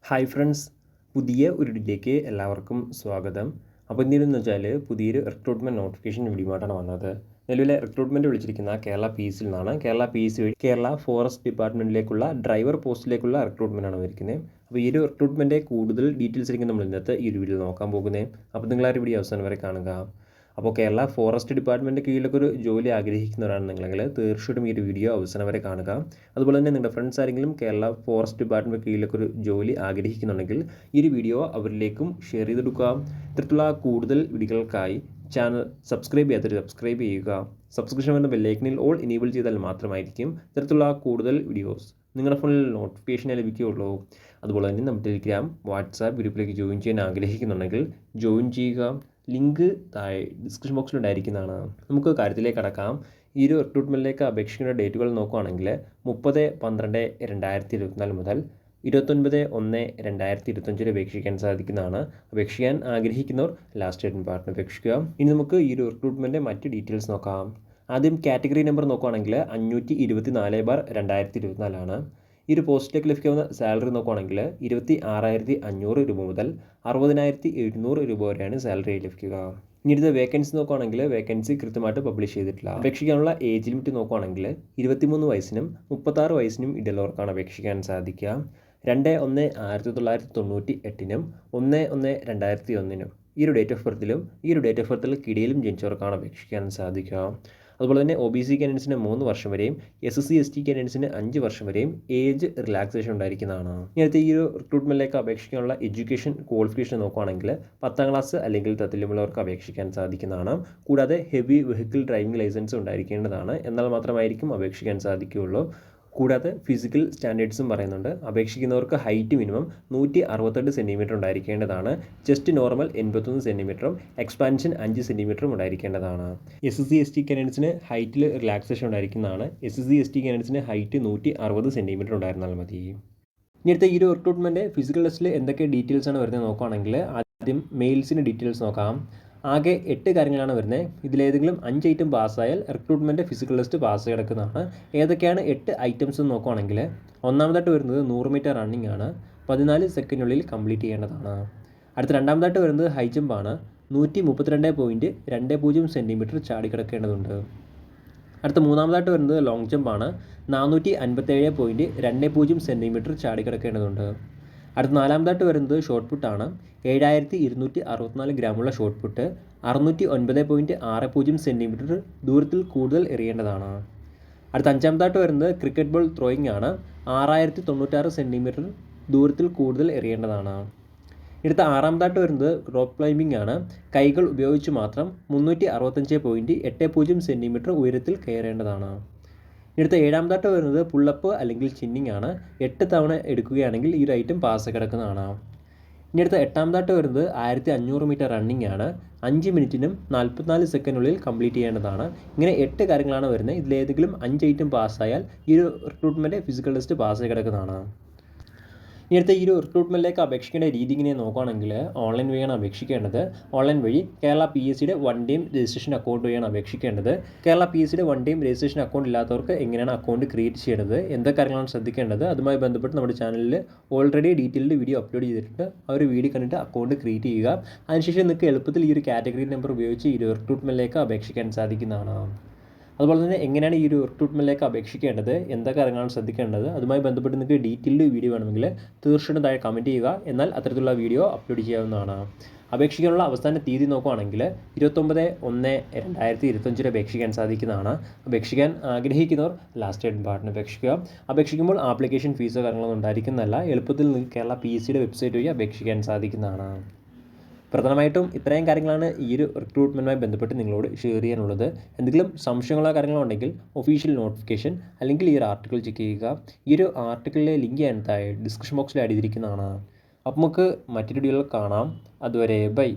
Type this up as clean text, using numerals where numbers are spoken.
Hi friends, പുതിയ ഒരു വീഡിയോയിലേക്ക് എല്ലാവർക്കും സ്വാഗതം. അപ്പോൾ എന്തിനെന്ന് വെച്ചാൽ പുതിയൊരു റിക്രൂട്ട്മെൻറ്റ് നോട്ടിഫിക്കേഷൻ വീഡിയോമായിട്ടാണ് വന്നത്. നിലവിലെ റിക്രൂട്ട്മെൻറ്റ് വിളിച്ചിരിക്കുന്ന കേരള PSC നിന്നാണ്. കേരള PSC വഴി കേരള ഫോറസ്റ്റ് ഡിപ്പാർട്ട്മെൻറ്റിലേക്കുള്ള ഡ്രൈവർ പോസ്റ്റിലേക്കുള്ള റിക്രൂട്ട്മെൻറ്റാണ് വന്നിരിക്കുന്നത്. അപ്പോൾ ഈ ഒരു റിക്രൂട്ട്മെൻറ്റ് കൂടുതൽ ഡീറ്റെയിൽസ് ആയിരിക്കും നമ്മൾ ഇന്നത്തെ ഈ ഒരു വീഡിയോ നോക്കാൻ പോകുന്നത്. അപ്പോൾ നിങ്ങൾ ആ ഒരു വീഡിയോ അവസാനം വരെ കാണുക. അപ്പോൾ കേരള ഫോറസ്റ്റ് ഡിപ്പാർട്ട്മെൻറ്റ് കീഴിലൊക്കെ ഒരു ജോലി ആഗ്രഹിക്കുന്നവരാണ് നിങ്ങളെങ്കിൽ തീർച്ചയായിട്ടും ഈ ഒരു വീഡിയോ അവസാനം വരെ കാണുക. അതുപോലെ തന്നെ നിങ്ങളുടെ ഫ്രണ്ട്സ് ആരെങ്കിലും കേരള ഫോറസ്റ്റ് ഡിപ്പാർട്ട്മെൻറ്റ് കീഴിലൊക്കെ ഒരു ജോലി ആഗ്രഹിക്കുന്നുണ്ടെങ്കിൽ ഈ ഒരു വീഡിയോ അവരിലേക്കും ഷെയർ ചെയ്ത് കൊടുക്കുക. ഇത്തരത്തിലുള്ള കൂടുതൽ വീഡിയോകൾക്കായി ചാനൽ സബ്സ്ക്രൈബ് സബ്സ്ക്രൈബ് ചെയ്യുക. സബ്സ്ക്രിപ്ഷൻ എന്ന ബെല്ലൈക്കനിൽ ഓൾ ഇനേബിൾ ചെയ്താൽ മാത്രമായിരിക്കും ഇത്തരത്തിലുള്ള കൂടുതൽ വീഡിയോസ് നിങ്ങളുടെ ഫോണിൽ നോട്ടിഫിക്കേഷൻ ലഭിക്കുകയുള്ളൂ. അതുപോലെ തന്നെ നമ്മുടെ ടെലിഗ്രാം വാട്സാപ്പ് ഗ്രൂപ്പിലേക്ക് ജോയിൻ ചെയ്യാൻ ആഗ്രഹിക്കുന്നുണ്ടെങ്കിൽ ജോയിൻ ചെയ്യുക. ലിങ്ക് താഴെ ഡിസ്ക്രിപ്ഷൻ ബോക്സിൽ ഉണ്ടായിരിക്കുന്നതാണ്. നമുക്ക് കാര്യത്തിലേക്ക് കടക്കാം. ഈ ഒരു റിക്രൂട്ട്മെൻറ്റിലേക്ക് അപേക്ഷിക്കേണ്ട ഡേറ്റുകൾ നോക്കുകയാണെങ്കിൽ 30/12/2024 മുതൽ 29/1/2025 അപേക്ഷിക്കാൻ സാധിക്കുന്നതാണ്. അപേക്ഷിക്കാൻ ആഗ്രഹിക്കുന്നവർ ലാസ്റ്റ് ഡേറ്റിന് പാർട്ടിന് അപേക്ഷിക്കുക. ഇനി നമുക്ക് ഈ ഒരു റിക്രൂട്ട്മെൻറ്റ് മറ്റ് ഡീറ്റെയിൽസ് നോക്കാം. ആദ്യം കാറ്റഗറി നമ്പർ നോക്കുകയാണെങ്കിൽ 524/2024 ആണ്. ഈ ഒരു പോസ്റ്റിലേക്ക് ലഭിക്കാവുന്ന സാലറി നോക്കുകയാണെങ്കിൽ 26,500 രൂപ മുതൽ 60,700 രൂപ വരെയാണ് സാലറി ലഭിക്കുക. ഇനി അടുത്ത വേക്കൻസി നോക്കുകയാണെങ്കിൽ വേക്കൻസി കൃത്യമായിട്ട് പബ്ലിഷ് ചെയ്തിട്ടില്ല. അപേക്ഷിക്കാനുള്ള ഏജ് ലിമിറ്റ് നോക്കുകയാണെങ്കിൽ 23 വയസ്സിനും 36 വയസ്സിനും ഇടയിലുള്ളവർക്കാണ് അപേക്ഷിക്കാൻ സാധിക്കുക. 2/1/1998 1/1/2001 ഈ ഒരു ഡേറ്റ് ഓഫ് ബർത്തിലും ഈ ഒരു ഡേറ്റ് ഓഫ് ബർത്തിൽ കിടിയിലും ജനിച്ചവർക്കാണ് അപേക്ഷിക്കാൻ സാധിക്കുക. അതുപോലെ തന്നെ OBC കാൻഡിഡേറ്റ്സിന് 3 വർഷം വരെയും SC ST കാൻഡിഡേറ്റ്സിന് 5 വർഷം വരെയും ഏജ് റിലാക്സേഷൻ ഉണ്ടായിരിക്കുന്നതാണ്. ഇങ്ങനത്തെ ഈ ഒരു റിക്രൂട്ട്മെൻറ്റിലേക്ക് അപേക്ഷിക്കാനുള്ള എഡ്യൂക്കേഷൻ ക്വാളിഫിക്കേഷൻ നോക്കുകയാണെങ്കിൽ 10ാം ക്ലാസ് അല്ലെങ്കിൽ തത്തുല്യമുള്ളവർക്ക് അപേക്ഷിക്കാൻ സാധിക്കുന്നതാണ്. കൂടാതെ ഹെവി വെഹിക്കിൾ ഡ്രൈവിംഗ് ലൈസൻസ് ഉണ്ടായിരിക്കേണ്ടതാണ്. എന്നാൽ മാത്രമായിരിക്കും അപേക്ഷിക്കാൻ സാധിക്കുകയുള്ളൂ. കൂടാതെ ഫിസിക്കൽ സ്റ്റാൻഡേർഡ്സും പറയുന്നുണ്ട്. അപേക്ഷിക്കുന്നവർക്ക് ഹൈറ്റ് മിനിമം 168 സെൻറ്റിമീറ്റർ ഉണ്ടായിരിക്കേണ്ടതാണ്. ചെസ്റ്റ് നോർമൽ 81 സെൻറ്റിമീറ്ററും എക്സ്പാൻഷൻ 5 സെൻറ്റിമീറ്ററും ഉണ്ടായിരിക്കേണ്ടതാണ്. SC ST കാൻഡിഡേറ്റ്സിന് ഹൈറ്റിൽ റിലാക്സേഷൻ ഉണ്ടായിരിക്കുന്നതാണ്. SC ST കാൻഡിഡേറ്റ്സിന് ഹൈറ്റ് 160 സെൻറ്റിമീറ്റർ ഉണ്ടായിരുന്നാൽ മതി. ഇനി അടുത്ത ഈ ഒരു റിക്രൂട്ട്മെൻറ്റ് ഫിസിക്കൽ ടെസ്റ്റിൽ എന്തൊക്കെ ഡീറ്റെയിൽസ് ആണ് വരുന്നത് നോക്കുകയാണെങ്കിൽ ആദ്യം മെയിൽസിൻ്റെ ഡീറ്റെയിൽസ് നോക്കാം. ആകെ 8 കാര്യങ്ങളാണ് വരുന്നത്. ഇതിലേതെങ്കിലും 5 ഐറ്റം പാസ്സായാൽ റിക്രൂട്ട്മെൻറ്റ് ഫിസിക്കൽ ടെസ്റ്റ് പാസ് കിടക്കുന്നതാണ്. ഏതൊക്കെയാണ് 8 ഐറ്റംസ് എന്ന് നോക്കുകയാണെങ്കിൽ ഒന്നാമതായിട്ട് വരുന്നത് 100 മീറ്റർ റണ്ണിംഗ് ആണ്. 14 സെക്കൻഡിനുള്ളിൽ കംപ്ലീറ്റ് ചെയ്യേണ്ടതാണ്. അടുത്ത രണ്ടാമതായിട്ട് വരുന്നത് ഹൈ ജമ്പാണ്. 132.20 സെൻറ്റിമീറ്റർ ചാടിക്കിടക്കേണ്ടതുണ്ട്. അടുത്ത മൂന്നാമതായിട്ട് വരുന്നത് ലോങ് ജമ്പാണ്. 457.20 സെൻറ്റിമീറ്റർ ചാടിക്കിടക്കേണ്ടതുണ്ട്. അടുത്ത നാലാമതായിട്ട് വരുന്നത് ഷോർട്ട് പുട്ടാണ്. 7,264 ഗ്രാമുള്ള ഷോർട്ട് പുട്ട് 609.60 സെൻറ്റിമീറ്റർ ദൂരത്തിൽ കൂടുതൽ എറിയേണ്ടതാണ്. അടുത്ത അഞ്ചാമതായിട്ട് വരുന്നത് ക്രിക്കറ്റ് ബോൾ ത്രോയിങ് ആണ്. 6,096 സെൻറ്റിമീറ്റർ ദൂരത്തിൽ കൂടുതൽ എറിയേണ്ടതാണ്. അടുത്ത ആറാമതായിട്ട് വരുന്നത് റോപ്പ് ക്ലൈമ്പിംഗ് ആണ്. കൈകൾ ഉപയോഗിച്ച് മാത്രം 365.80 സെൻറ്റിമീറ്റർ ഉയരത്തിൽ കയറേണ്ടതാണ്. അടുത്ത ഏഴാമതായിട്ട് വരുന്നത് പുള്ളപ്പ് അല്ലെങ്കിൽ ചിന്നിങ് ആണ്. 8 തവണ എടുക്കുകയാണെങ്കിൽ ഈ ഒരു ഐറ്റം പാസ് കിടക്കുന്നതാണ്. ഇനി അടുത്ത എട്ടാമതായിട്ട് വരുന്നത് 1,500 മീറ്റർ റണ്ണിംഗ് ആണ്. 5 മിനിറ്റിനും 44 സെക്കൻഡിനുള്ളിൽ കംപ്ലീറ്റ് ചെയ്യേണ്ടതാണ്. ഇങ്ങനെ 8 കാര്യങ്ങളാണ് വരുന്നത്. ഇതിലേതെങ്കിലും 5 ഐറ്റം പാസ്സായാൽ ഈ ഒരു റിക്രൂട്ട്മെൻറ്റ് ഫിസിക്കൽ ടെസ്റ്റ് പാസ് കിടക്കുന്നതാണ്. ഇനി അടുത്ത ഈ ഒരു റിക്രൂട്ട്മെൻറ്റിലേക്ക് അപേക്ഷിക്കേണ്ട രീതി ഇങ്ങനെ നോക്കുകയാണെങ്കിൽ ഓൺലൈൻ വഴിയാണ് അപേക്ഷിക്കേണ്ടത്. ഓൺലൈൻ വഴി കേരള PSCയുടെ 1 ടൈം രജിസ്ട്രേഷൻ അക്കൗണ്ട് വഴിയാണ് അപേക്ഷിക്കേണ്ടത്. കേരള PSCയുടെ 1 ടൈം രജിസ്ട്രേഷൻ അക്കൗണ്ട് ഇല്ലാത്തവർക്ക് എങ്ങനെയാണ് അക്കൗണ്ട് ക്രിയേറ്റ് ചെയ്യേണ്ടത്, എന്തൊക്കെ കാര്യങ്ങളാണ് ശ്രദ്ധിക്കേണ്ടത്, അതുമായി ബന്ധപ്പെട്ട് നമ്മുടെ ചാനലിൽ ഓൾറെഡി ഡീറ്റെയിൽഡ് വീഡിയോ അപ്ലോഡ് ചെയ്തിട്ടുണ്ട്. ആ ഒരു വീഡിയോ കണ്ടിട്ട് അക്കൗണ്ട് ക്രിയേറ്റ് ചെയ്യുക. അതിനുശേഷം നിങ്ങൾക്ക് എളുപ്പത്തിൽ ഈ ഒരു കാറ്റഗറി നമ്പർ ഉപയോഗിച്ച് ഈ ഒരു റിക്രൂട്ട്മെൻറ്റിലേക്ക് അപേക്ഷിക്കാൻ സാധിക്കുന്നതാണ്. അതുപോലെ തന്നെ എങ്ങനെയാണ് ഈ ഒരു റിക്രൂട്ട്മെൻറ്റിലേക്ക് അപേക്ഷിക്കേണ്ടത്, എന്തൊക്കെ കാര്യങ്ങളാണ് ശ്രദ്ധിക്കേണ്ടത്, അതുമായി ബന്ധപ്പെട്ട് നിങ്ങൾക്ക് ഡീറ്റെയിൽഡ് വീഡിയോ വേണമെങ്കിൽ തീർച്ചയായിട്ടും താഴെ കമൻറ്റ് ചെയ്യുക. എന്നാൽ അത്തരത്തിലുള്ള വീഡിയോ അപ്ലോഡ് ചെയ്യാവുന്നതാണ്. അപേക്ഷിക്കാനുള്ള അവസാന തീയതി നോക്കുകയാണെങ്കിൽ 29/1/2025 അപേക്ഷിക്കാൻ സാധിക്കുന്നതാണ്. അപേക്ഷിക്കാൻ ആഗ്രഹിക്കുന്നവർ ലാസ്റ്റ് ഡേറ്റ് പാർട്ടിന് അപേക്ഷിക്കുക. അപേക്ഷിക്കുമ്പോൾ ആപ്ലിക്കേഷൻ ഫീസോ കാര്യങ്ങളൊന്നും ഉണ്ടായിരിക്കുന്നതല്ല. എളുപ്പത്തിൽ നിങ്ങൾക്ക് കേരള PSCയുടെ വെബ്സൈറ്റ് വഴി അപേക്ഷിക്കാൻ സാധിക്കുന്നതാണ്. പ്രധാനമായിട്ടും ഇത്രയും കാര്യങ്ങളാണ് ഈ ഒരു റിക്രൂട്ട്മെൻറ്റുമായി ബന്ധപ്പെട്ട് നിങ്ങളോട് ഷെയർ ചെയ്യാനുള്ളത്. എന്തെങ്കിലും സംശയങ്ങളോ കാര്യങ്ങളോ ഉണ്ടെങ്കിൽ ഒഫീഷ്യൽ നോട്ടിഫിക്കേഷൻ അല്ലെങ്കിൽ ഈ ഒരു ആർട്ടിക്കിൾ ചെക്ക് ചെയ്യുക. ഈ ഒരു ആർട്ടിക്കിളിലെ ലിങ്ക് ഞാൻ താഴെ ഡിസ്ക്രിപ്ഷൻ ബോക്സിൽ ആഡ് ചെയ്തിരിക്കുന്നതാണ്. അപ്പോൾ നമുക്ക് മറ്റൊരു വീഡിയോയിൽ കാണാം. അതുവരെ ബൈ.